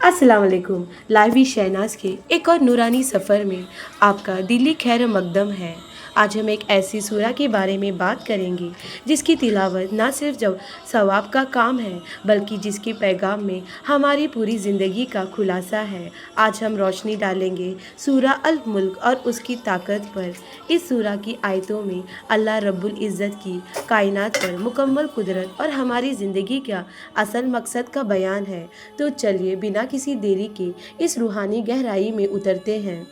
अस्सलाम वालेकुम। लाइव शहनाज के एक और नूरानी सफ़र में आपका दिली खैर मकदम है। आज हम एक ऐसी सूरा के बारे में बात करेंगे जिसकी तिलावत ना सिर्फ जब सवाब का काम है बल्कि जिसके पैगाम में हमारी पूरी ज़िंदगी का खुलासा है। आज हम रोशनी डालेंगे सूरा अल मुल्क और उसकी ताकत पर। इस सूरा की आयतों में अल्लाह रब्बुल इज़्ज़त की कायनात पर मुकम्मल कुदरत और हमारी ज़िंदगी का असल मकसद का बयान है। तो चलिए बिना किसी देरी के इस रूहानी गहराई में उतरते हैं।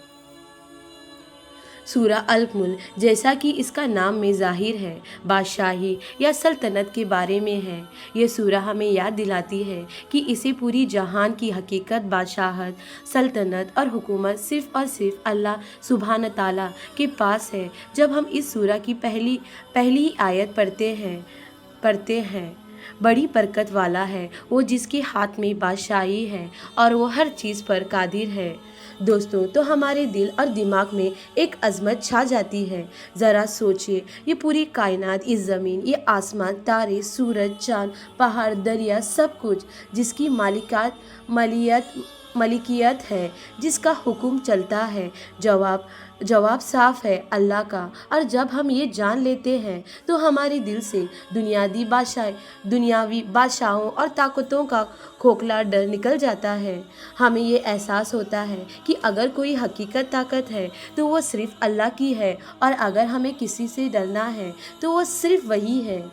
सूरा अल मुल्क, जैसा कि इसका नाम में ज़ाहिर है, बादशाही या सल्तनत के बारे में है। ये सूरा हमें याद दिलाती है कि इसे पूरी जहान की हकीकत, बादशाहत, सल्तनत और हुकूमत सिर्फ़ और सिर्फ अल्लाह सुब्हान ताला के पास है। जब हम इस सूरा की पहली आयत पढ़ते हैं, बड़ी बरकत वाला है वो जिसके हाथ में बादशाही है और वो हर चीज़ पर कादिर है। दोस्तों, तो हमारे दिल और दिमाग में एक अज़मत छा जाती है। ज़रा सोचिए, ये पूरी कायनात, ये ज़मीन, ये आसमान, तारे, सूरज, चाँद, पहाड़, दरिया, सब कुछ जिसकी मलिकियत है, जिसका हुक्म चलता है, जवाब साफ है, अल्लाह का। और जब हम ये जान लेते हैं तो हमारे दिल से दुनियावी बादशाहों और ताकतों का खोखला डर निकल जाता है। हमें ये एहसास होता है कि अगर कोई हकीकत ताकत है तो वो सिर्फ़ अल्लाह की है, और अगर हमें किसी से डरना है तो वो सिर्फ़ वही है।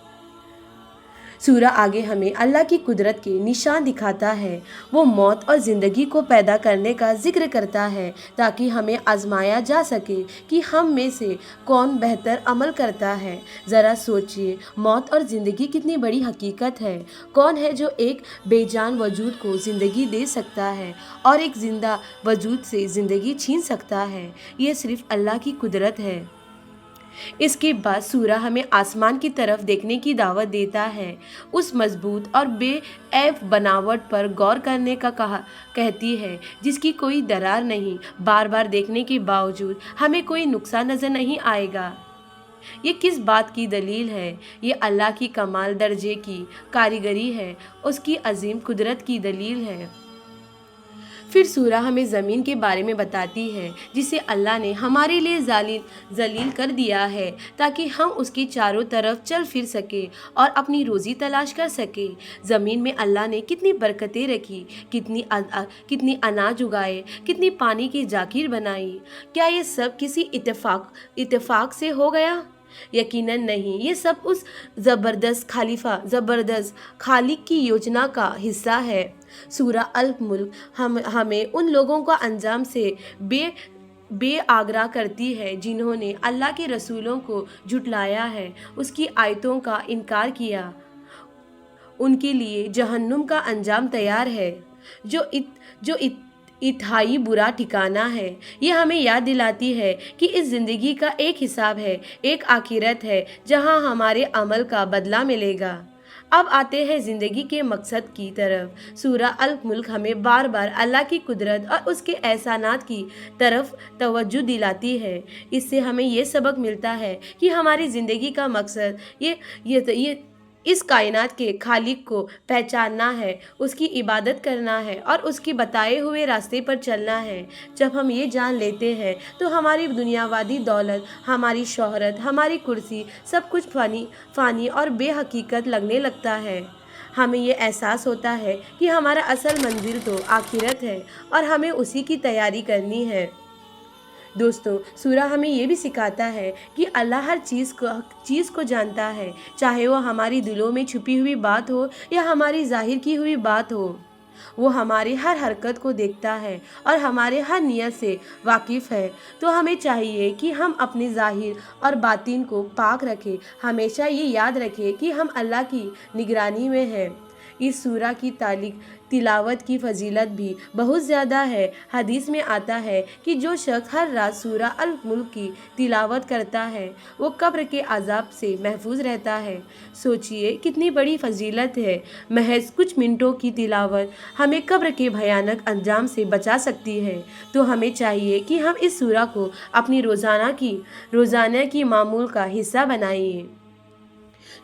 सूरा आगे हमें अल्लाह की कुदरत के निशान दिखाता है। वो मौत और ज़िंदगी को पैदा करने का जिक्र करता है ताकि हमें आजमाया जा सके कि हम में से कौन बेहतर अमल करता है। ज़रा सोचिए, मौत और ज़िंदगी कितनी बड़ी हकीकत है। कौन है जो एक बेजान वजूद को ज़िंदगी दे सकता है और एक ज़िंदा वजूद से ज़िंदगी छीन सकता है? ये सिर्फ़ अल्लाह की कुदरत है। इसके बाद सूरा हमें आसमान की तरफ देखने की दावत देता है। उस मजबूत और बेऐब बनावट पर गौर करने का कहती है जिसकी कोई दरार नहीं। बार बार देखने के बावजूद हमें कोई नुकसान नज़र नहीं आएगा। ये किस बात की दलील है? ये अल्लाह की कमाल दर्जे की कारीगरी है, उसकी अजीम कुदरत की दलील है। फिर सूरा हमें ज़मीन के बारे में बताती है जिसे अल्लाह ने हमारे लिए जलील कर दिया है ताकि हम उसके चारों तरफ चल फिर सके और अपनी रोज़ी तलाश कर सके। ज़मीन में अल्लाह ने कितनी बरकतें रखी, कितनी अनाज उगाए, कितनी पानी की जाकिर बनाई। क्या ये सब किसी इत्तेफाक से हो गया? यकीनन नहीं। ये सब उस ज़बरदस्त खालिक की योजना का हिस्सा है। सूरा अल मुल्क हमें उन लोगों का अंजाम से बेआगाह करती है जिन्होंने अल्लाह के रसूलों को झुटलाया है, उसकी आयतों का इनकार किया। उनके लिए जहन्नुम का अंजाम तैयार है, जो इंतहाई बुरा ठिकाना है। ये हमें याद दिलाती है कि इस ज़िंदगी का एक हिसाब है, एक आखिरत है जहां हमारे अमल का बदला मिलेगा। अब आते हैं ज़िंदगी के मकसद की तरफ। सूरा अल मुल्क हमें बार बार अल्लाह की कुदरत और उसके एहसानात की तरफ तवज्जो दिलाती है। इससे हमें ये सबक मिलता है कि हमारी ज़िंदगी का मकसद ये इस कायनात के खालिक को पहचानना है, उसकी इबादत करना है और उसके बताए हुए रास्ते पर चलना है। जब हम ये जान लेते हैं तो हमारी दुनियावादी दौलत, हमारी शोहरत, हमारी कुर्सी, सब कुछ फ़ानी और बेहकीकत लगने लगता है। हमें ये एहसास होता है कि हमारा असल मंजिल तो आखिरत है और हमें उसी की तैयारी करनी है। दोस्तों, सूरा हमें ये भी सिखाता है कि अल्लाह हर चीज़ को जानता है, चाहे वो हमारी दिलों में छुपी हुई बात हो या हमारी ज़ाहिर की हुई बात हो। वो हमारी हर हरकत को देखता है और हमारे हर नियत से वाकिफ़ है। तो हमें चाहिए कि हम अपने ज़ाहिर और बातिन को पाक रखें। हमेशा ये याद रखें कि हम अल्लाह की निगरानी में हैं। इस सूरा की तिलावत की फजीलत भी बहुत ज़्यादा है। हदीस में आता है कि जो शख्स हर रात सूरा अल मुल्क की तिलावत करता है वो कब्र के अजाब से महफूज रहता है। सोचिए कितनी बड़ी फजीलत है। महज कुछ मिनटों की तिलावत हमें कब्र के भयानक अंजाम से बचा सकती है। तो हमें चाहिए कि हम इस सूरा को अपनी रोज़ाना की मामूल का हिस्सा बनाइए।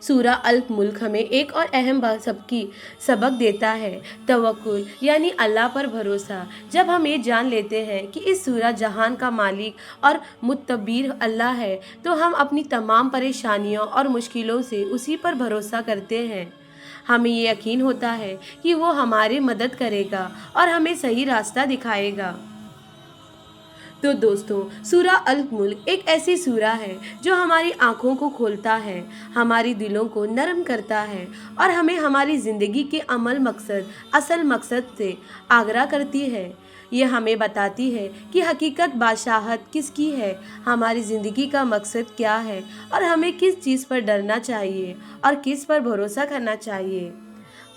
सूरा अल मुल्क हमें एक और अहम सबक देता है, तवक्कुल यानी अल्लाह पर भरोसा। जब हम ये जान लेते हैं कि इस सूरा जहान का मालिक और मुतब्बिर अल्लाह है, तो हम अपनी तमाम परेशानियों और मुश्किलों से उसी पर भरोसा करते हैं। हमें ये यकीन होता है कि वो हमारी मदद करेगा और हमें सही रास्ता दिखाएगा। तो दोस्तों, सूरा अल मुल्क एक ऐसी सूरा है जो हमारी आँखों को खोलता है, हमारी दिलों को नरम करता है और हमें हमारी ज़िंदगी के असल मकसद से आगाह करती है। ये हमें बताती है कि हकीकत बादशाहत किसकी है, हमारी ज़िंदगी का मकसद क्या है और हमें किस चीज़ पर डरना चाहिए और किस पर भरोसा करना चाहिए।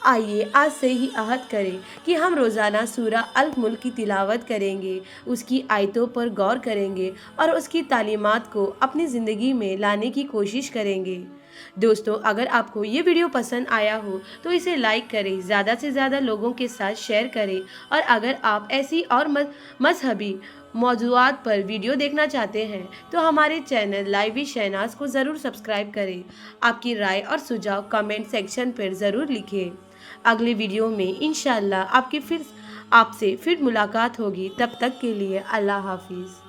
आइए आज से ही अहद करें कि हम रोज़ाना सूरा अल मुल्क की तिलावत करेंगे, उसकी आयतों पर गौर करेंगे और उसकी तालीमात को अपनी ज़िंदगी में लाने की कोशिश करेंगे। दोस्तों, अगर आपको ये वीडियो पसंद आया हो तो इसे लाइक करें, ज़्यादा से ज़्यादा लोगों के साथ शेयर करें और अगर आप ऐसी और मजहबी मौज़ूआत पर वीडियो देखना चाहते हैं तो हमारे चैनल लाइव विद शहनाज को ज़रूर सब्सक्राइब करें। आपकी राय और सुझाव कमेंट सेक्शन पर ज़रूर लिखें। अगले वीडियो में इंशाअल्लाह आपसे फिर मुलाकात होगी। तब तक के लिए अल्लाह हाफिज़।